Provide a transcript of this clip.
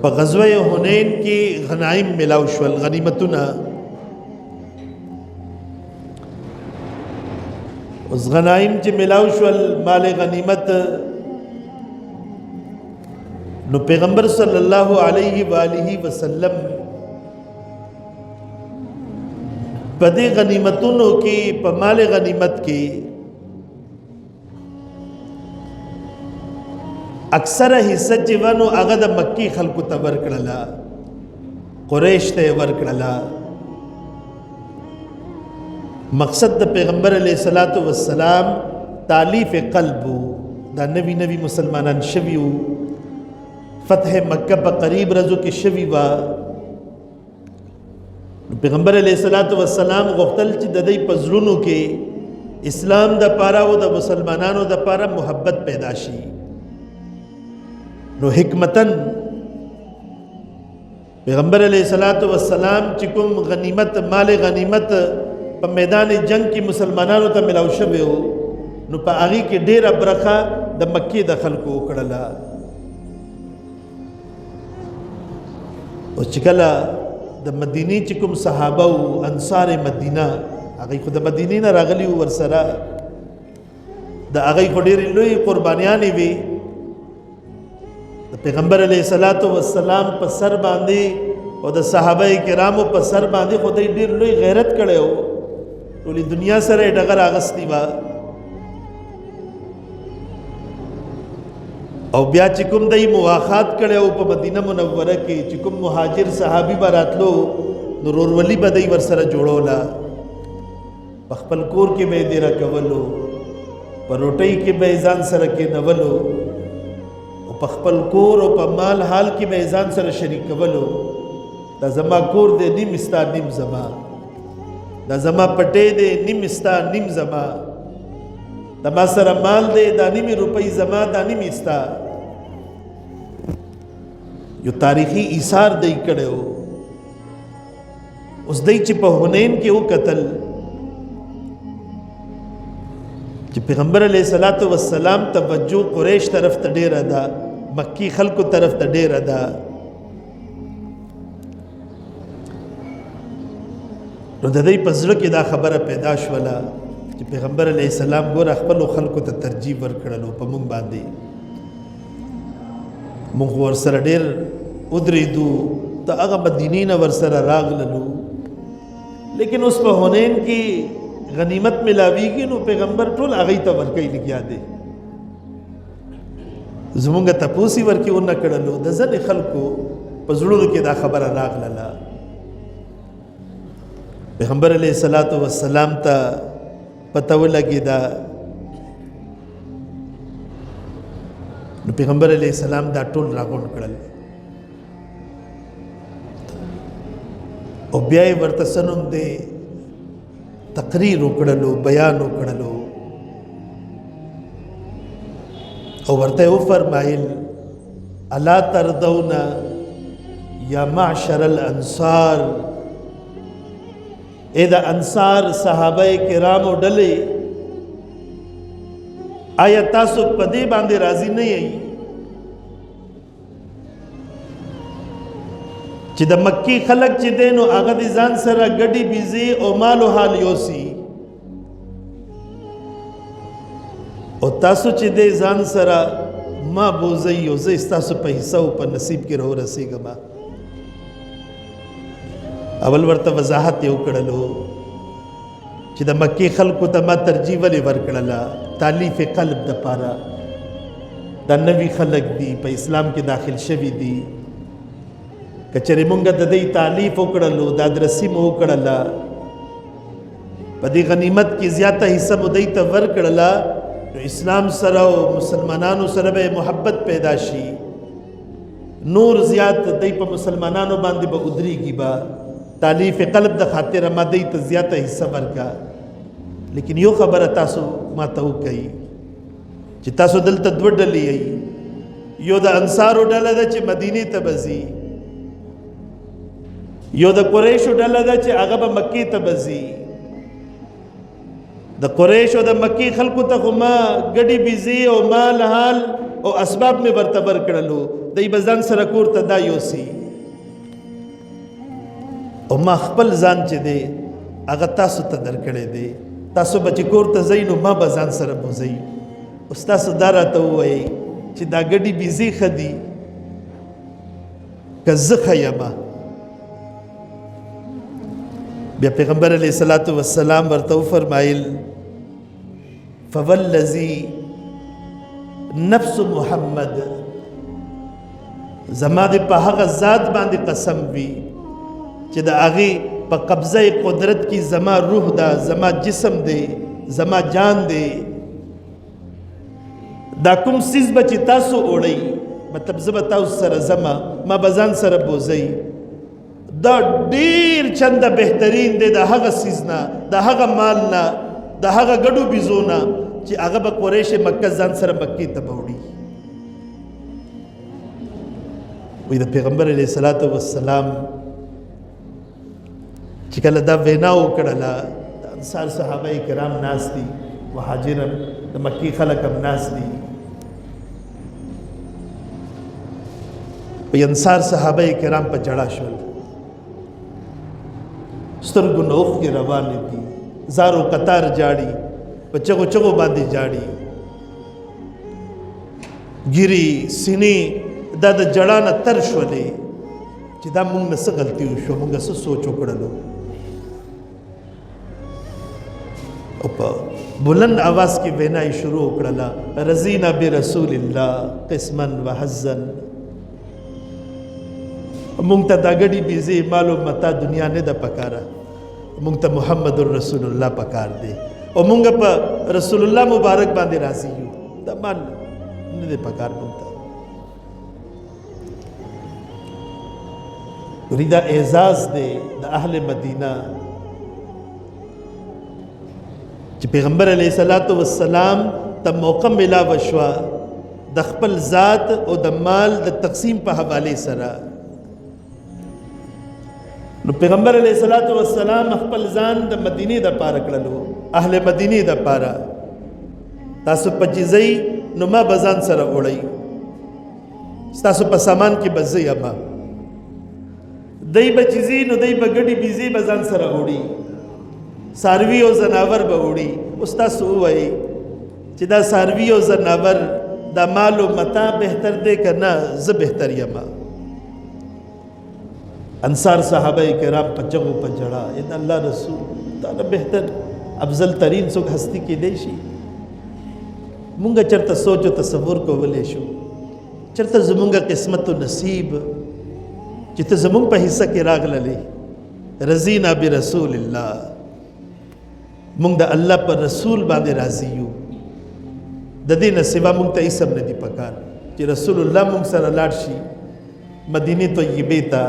په غزوه حنین کې غنایم ملاو شول، غنیمتونه. اوس غنایم چې ملاو شول، مال غنیمت، نو پیغمبر صلی الله علیه و آله وسلم په دې غنیمتونو کې، په مال غنیمت کې اکثره حصہ چې ونو هغه د مکی خلکو ته ورکړله، قریش ته ورکړله. مقصد د پیغمبر علیه الصلاۃ والسلام تالیف قلب، دا نوی نوی مسلمانان شوي وو، فتح مکه په قریب رزو کې شوي وا. پیغمبر علیه الصلاۃ والسلام غوښتل چې د دې په زړونو کې اسلام د پاره او د مسلمانانو د پاره محبت پیدا شي. نو حکمتن پیغمبر علیہ الصلوۃ والسلام چې کوم غنیمت، مال غنیمت په میدان جنگ کې مسلمانانو ته ملاو شوی و، نو په هغه کې ډیره برخه د مکې د خلکو وکړله. او چې کله د مدینې چې کوم صحابه او انصار مدینه، هغه خو د مدینې نه راغلي ور سره، د هغه خو ډېرې لوی قربانیانې وي. پیغمبر علیہ الصلوۃ والسلام په سر باندې او د صحابه کرامو په سر باندې خدای ډیر لوی غیرت کړی و، ټولې دنیا سره ډغر اغستی و. او بیا چې کوم دای مواخات کړی و په مدینه منوره کې، چې کوم مهاجر صحابي به راتلو نو رورولي به دی ور سره جوړوله، په خپل کور کې به یې دیره کولو، په روټۍ کې به یې ځان سره کېنولو، په خپل کور او په مال حال کې به ځان سره شریکولو. دا زما کور دی، نیم ستا نیم زما، دا زما پټې دی، نیم ستا نیم زما، دا ما سره مال دی، دا نیمې روپۍ زما، دا نیمې ستا. یو تاریخي ایثار دی کړی و. اوس دی چې په حنین کې وکتل چې پیغمبر علیه الصلاۃ والسلام توجه قریش طرف ته ډیره ده، مکی خلکو طرف ته ډیره ده. نو د دې په زړه کې دا خبره پیدا شوله چې پیغمبر علیه السلام ګوره خپلو خلکو ته ترجیح ورکړلو په موږ باندې، موږ ورسره ډېر ودرېدو، د هغه مدینې نه ورسره راغللو، لیکن اوس په حنین کې غنیمت ملاویږي نو پیغمبر ټول هغې ته ورکوي لګیا دی. زمونږ تپوس یې ورکې ونه کړلو، د ځینې خلکو په زړونو کې دا خبره راغلله. پیغمبر علیه الصلاۃ والسلام ته پته ولګېده. نو پیغمبر علیه السلام دا ټول راغونډ کړل او بیا یې ورته څه نوم دی تقریر وکړلو، بیان وکړلو، او ورته وفرمایل الا ترضون یا معشر الانصار، اے دا انصار صحابه کرامو ډلې، آیا تاسو په دې باندې راضي نه یئ چې د مکی خلک چې دی نو هغه د ځان سره ګډي بیزي او مال و حال یوسي، او تاسو چې دی ځان سره ما بوزئ او زه ستاسو په حصه او په نصیب کې رسېږم. اول ورته وضاحت یې وکړلو چې د مکی خلکو ته ما ترجیح ولې ورکړله، تالیف قلب دپاره. دا نوي خلک دي، په اسلام کې داخل شوي دي، که چېرې مونږ د دې تالیف وکړلو، دادرسي مو وکړله، په دې غنیمت کې زیاته حصه مو دوی ته ورکړله، نو اسلام سره او مسلمانانو سره به محبت پیدا شي، نور زیات دوی په مسلمانانو باندې به ودرېږي. به تالیف قلب د خاطره ما دوی ته زیاته حصه ورکړه. لیکن یو خبره تاسو ما ته وکړئ چې تاسو دلته دوه ډلې یئ، یو د انصارو ډله ده چې مدینې ته به ځي، یو د قریشو ډله ده چې هغه به مکې ته به ځي. د قریش او د مکی خلکو ته خو ما ګډي بیزي او مال حال او اسباب مې ورته ورکړلو، دی بزان سره کور ته دا یوسی او ما خپل ځان چې دی هغه تاسو ته درکړی دی تاسو به چې کور ته ځئ نو ما به ځان سره بوځئ اوس تاسو دا راته ووایئ چې دا ګډې بیزې ښه دي که زه ښه یمه بیا پیغمبر علیه الصلاة والسلام ورته وفرمایل فوالذي نفس محمد زما دې په هغه ذات باندې قسم وي چې د هغې په قبضه قدرت کې زما روح ده زما جسم دی زما جان دی دا کوم څیز به چې تاسو وړئ مطلب زه به تاسو سره ځمه ما به ځان سره بوځئ دا ډېر چنده بهترین دی د هغه څیز نه د هغه مال نه د هغه ګډو بیزو نه چې هغه به قریش مکه ځان سره مکې ته به وړي وی د پیغمبر علیه الصلاة والسلام چې کله دا وینا وکړله د انصار صحابه کرام ناست دي مهاجر هم د مکې خلک هم ناست دي وی انصار صحابه کرام په جړا شول سترګو نه اوښکې روانې دي زارو قطار جاړي په چغو چغو باندې جاړي ګیري سینې دا د جړا نه تر شولې چې دا مونږ نه څه غلطي وشو مونږ څه سوچ وکړلو او په بلند آواز کې وینا یې شروع وکړله رضینا برسول الله قسما وحزا مونږ ته دا ګډې بیزې مال و متا دنیا نه ده پکاره مونږ ته محمد رسول الله پکار دی او مونږ په رسول الله مبارک باندې راضي یو دا مال نه ده پکار مونږ ته دا اعزاز دی د اهل مدینه چې پیغمبر علیه الصلاة والسلام ته موقع ملاوه شوه د خپل ذات او د مال د تقسیم په حوالې سره نو پیغمبر علیه الصلاة والسلام خپل ځان د مدینې دپاره کړلو اهل مدینې دپاره تاسو په چې ځئ نو ما به ځان سره وړئ ستاسو په سامان کې به زه یمه دی به چې ځي نو دی به ګډې بیزې به ځان سره وړي څاروي او ځناور به وړي اوس تاسو ووایئ چې دا څاروي او ځناور دا مال و متا بهتر دی که نه زه بهتر یمه انصار صحابه کرام په چغو په جړه ان الله رسول دا نه بهتر افضل ترین څوک هستی کېدی شي مونږ چېرته سوچ او تصور کولی شو چېرته زمونږ قسمت و نصیب چې ته زمونږ په حصه کې راغللې رضینا برسول الله مونږ د الله پر رسول باندې راضي یو د دې نه سوا مونږ ته هیڅ هم نه دي پکار چې رسول الله مونږ سره لاړ شي مدینې طیبې ته